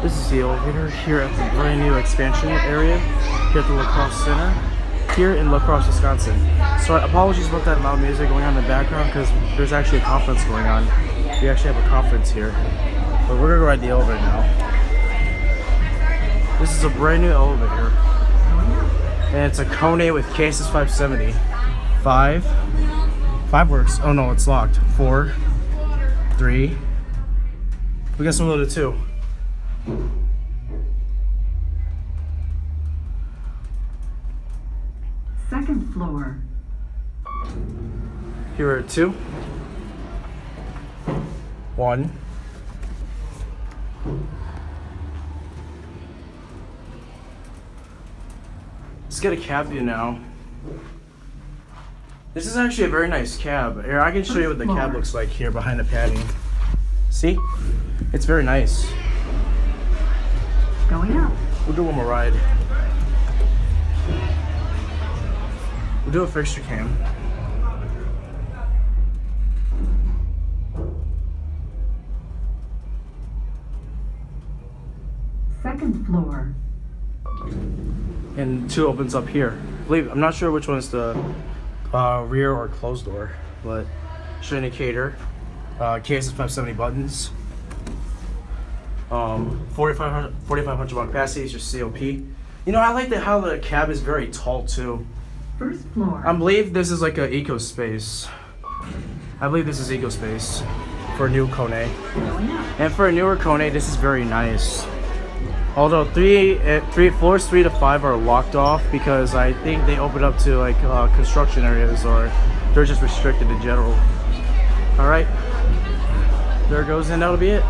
This is the elevator here at the brand new expansion area here at the La Crosse Center here in La Crosse, Wisconsin. So apologies about that loud music going on in the background because there's actually a conference going on. We actually have a conference here. But we're gonna go ride the elevator now. This is a brand new elevator. And it's a KONE with cases 570. Five works. Oh no, it's locked. 4, 3. We got some loaded too. Second floor. Here are 2. 1. Let's get a cab view now. This is actually a very nice cab. Here, I can show you what the cab looks like here behind the padding. See? It's very nice. Going up. We'll do one more ride. We'll do a fixture cam. Second floor. And 2 opens up here. I'm not sure which one is the rear or closed door, but show indicator. Cases 570 buttons. 4,500 watt capacity is your COP. You know, I like how the cab is very tall too. First floor. I believe this is like a EcoSpace. I believe this is EcoSpace for a new KONE. Going up. And for a newer KONE, this is very nice. Although floors 3 to 5 are locked off because I think they open up to like construction areas or they're just restricted in general. All right, there it goes, and that'll be it.